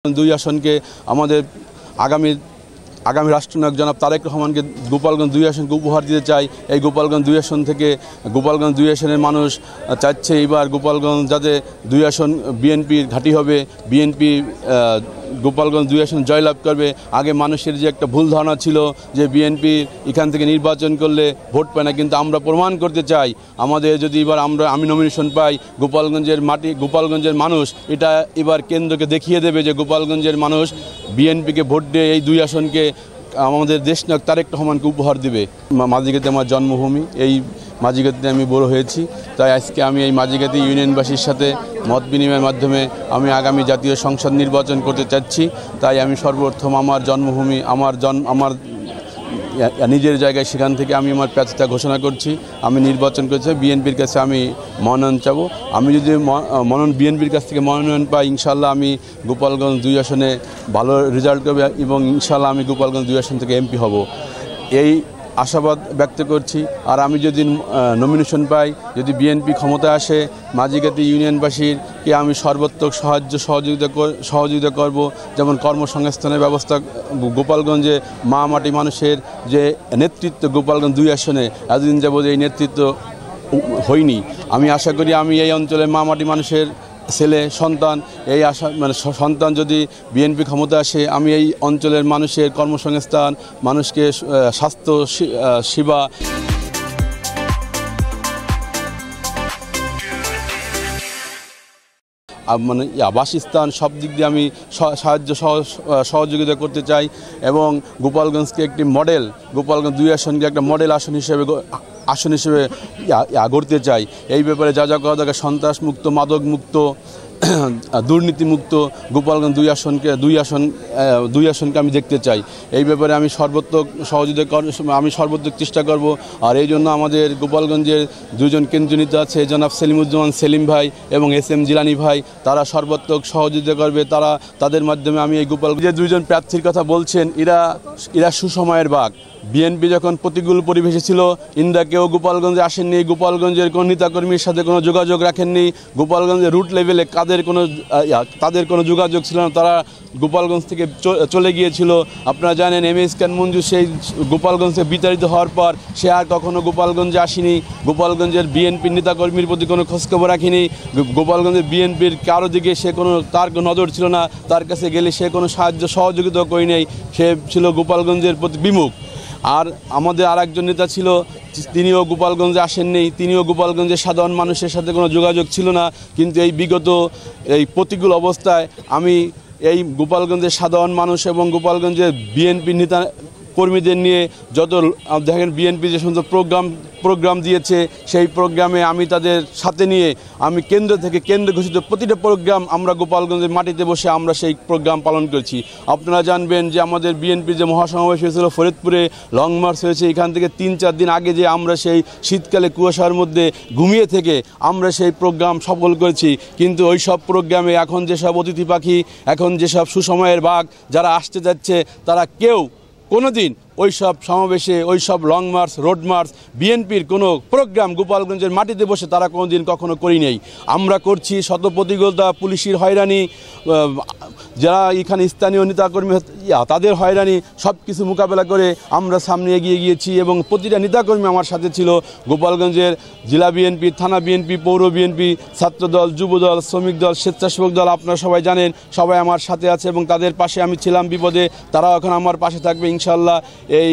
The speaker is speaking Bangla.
দুই আসনকে আমাদের আগামী রাষ্ট্রনায়ক জনাব তারেক রহমানকে গোপালগঞ্জ 2 আসনকে উপহার দিতে চাই। এই গোপালগঞ্জ 2 আসন থেকে গোপালগঞ্জ 2 আসনের মানুষ চাচ্ছে এবার গোপালগঞ্জ যাতে 2 আসন বিএনপির ঘাঁটি হবে, বিএনপি গোপালগঞ্জ 2 আসন জয়লাভ করবে। আগে মানুষের যে একটা ভুল ধারণা ছিল যে বিএনপি এখান থেকে নির্বাচন করলে ভোট পায় না, কিন্তু আমরা প্রমাণ করতে চাই আমাদের যদি এবার আমি নমিনেশন পাই, গোপালগঞ্জের মানুষ এটা এবার কেন্দ্রকে দেখিয়ে দেবে যে গোপালগঞ্জের মানুষ বিএনপিকে ভোট দিয়ে এই 2 আসনকে আমাদের দেশনায়ক তারেক রহমানকে উপহার দেবে। মাঝিগাতি আমার জন্মভূমি, এই মাঝিগাতিতে আমি বড় হয়েছি, তাই আজকে আমি এই মাঝিগাতি ইউনিয়নবাসীর সাথে মত বিনিময়ের মাধ্যমে আমি আগামী জাতীয় সংসদ নির্বাচন করতে চাচ্ছি। তাই আমি সর্বপ্রথম আমার জন্মভূমি আমার নিজের জায়গায় সেখান থেকে আমি আমার প্রার্থিতা ঘোষণা করছি। আমি নির্বাচন করছি, বিএনপির কাছে আমি মনোনয়ন চাবো। আমি যদি বিএনপির কাছ থেকে মনোনয়ন পাই, ইনশাল্লাহ আমি গোপালগঞ্জ 2 আসনে ভালো রেজাল্ট করবে এবং ইনশাল্লাহ আমি গোপালগঞ্জ 2 আসন থেকে এমপি হব, এই আশাবাদ ব্যক্ত করছি। আর আমি যদি নমিনেশন পাই, যদি বিএনপি ক্ষমতায় আসে, মাঝিগাতি ইউনিয়নবাসীরকে আমি সর্বাত্মক সহযোগিতা করব। যেমন কর্মসংস্থানের ব্যবস্থা, গোপালগঞ্জে মা মাটি মানুষের যে নেতৃত্ব গোপালগঞ্জ 2 আসনে এতদিন যাবৎ এই নেতৃত্ব হয়নি। আমি আশা করি আমি এই অঞ্চলের মা মাটি মানুষের ছেলে সন্তান, এই সন্তান যদি বিএনপি ক্ষমতা আসে, আমি এই অঞ্চলের মানুষের কর্মসংস্থান, মানুষকে স্বাস্থ্য সেবা বাসস্থান সব দিক দিয়ে আমি সহযোগিতা করতে চাই এবং গোপালগঞ্জকে একটি মডেল, গোপালগঞ্জ 2 আসনকে একটা মডেল আসন হিসেবে গড়তে চাই। এই ব্যাপারে যা করা দরকার, সন্ত্রাসমুক্ত, মাদকমুক্ত, দুর্নীতিমুক্ত গোপালগঞ্জ 2 আসনকে আমি দেখতে চাই। এই ব্যাপারে আমি সর্বোত্তক চেষ্টা করব। আর এই জন্য আমাদের গোপালগঞ্জের 2 জন কেন্দ্রীয় নেতা আছে, জনাব সেলিমুজ্জামান সেলিম ভাই এবং SM জিলানি ভাই, তারা সর্বোত্তক সহযোগিতা করবে। তাদের মাধ্যমে আমি এই গোপালগঞ্জের 2 জন প্রার্থীর কথা বলছেন, এরা সুসময়ের বাঘ। বিএনপি যখন প্রতিকূল পরিবেশে ছিল, ইন্দা কেউ গোপালগঞ্জে আসেননি, গোপালগঞ্জের কোনো নেতাকর্মীর সাথে কোনো যোগাযোগ রাখেননি, গোপালগঞ্জের রুট লেভেলে তাদের কোনো যোগাযোগ ছিল না, তারা গোপালগঞ্জ থেকে চলে গিয়েছিল। আপনারা জানেন MS খান মঞ্জু সেই গোপালগঞ্জে বিতাড়িত হওয়ার পর সে আর কখনো গোপালগঞ্জে আসেনি, গোপালগঞ্জের বিএনপির নেতাকর্মীর প্রতি কোনো খোঁজখবর রাখেনি, গোপালগঞ্জের বিএনপির কারো দিকে তার কোনো নজর ছিল না, তার কাছে গেলে সে কোনো সহযোগিতা করে নেই, সে ছিল গোপালগঞ্জের প্রতি বিমুখ। আর আমাদের আরেকজন নেতা ছিল, তিনিও গোপালগঞ্জে আসেননি, তিনিও গোপালগঞ্জের সাধারণ মানুষের সাথে কোনো যোগাযোগ ছিল না। কিন্তু এই বিগত এই প্রতিকূল অবস্থায় আমি এই গোপালগঞ্জের সাধারণ মানুষ এবং গোপালগঞ্জের বিএনপি নেতা কর্মীদের নিয়ে যত দেখেন বিএনপি যে সমস্ত প্রোগ্রাম দিয়েছে, সেই প্রোগ্রামে আমি তাদের সাথে নিয়ে আমি কেন্দ্র ঘোষিত প্রতিটা প্রোগ্রাম আমরা গোপালগঞ্জের মাটিতে বসে আমরা সেই প্রোগ্রাম পালন করছি। আপনারা জানবেন যে আমাদের বিএনপি যে মহাসমাবেশ হয়েছিল ফরিদপুরে, লং মার্চ হয়েছে, এখান থেকে 3-4 দিন আগে যে আমরা সেই শীতকালে কুয়াশার মধ্যে ঘুমিয়ে থেকে আমরা সেই প্রোগ্রাম সফল করেছি। কিন্তু ওই সব প্রোগ্রামে এখন যেসব অতিথি পাখি, এখন যেসব সুসময়ের বাঘ যারা আসতে যাচ্ছে, তারা কেউ কোনোদিন ওই সব সমাবেশে, ওই সব লং মার্চ, রোড মার্চ, বিএনপির কোনো প্রোগ্রাম গোপালগঞ্জের মাটিতে বসে তারা কখনো করি নেই। আমরা করছি শত প্রতিকূলতা, পুলিশের হয়রানি, যারা এখানে স্থানীয় নেতাকর্মী তাদের হয়রানি, সব কিছু মোকাবেলা করে আমরা সামনে এগিয়ে গিয়েছি এবং প্রতিটা নেতাকর্মী আমার সাথে ছিল। গোপালগঞ্জের জেলা বিএনপি, থানা বিএনপি, পৌর বিএনপি, ছাত্রদল, যুবদল, শ্রমিক দল, স্বেচ্ছাসেবক দল, আপনারা সবাই জানেন, সবাই আমার সাথে আছে এবং তাদের পাশে আমি ছিলাম বিপদে, তারাও এখন আমার পাশে থাকবে ইনশাল্লাহ। এই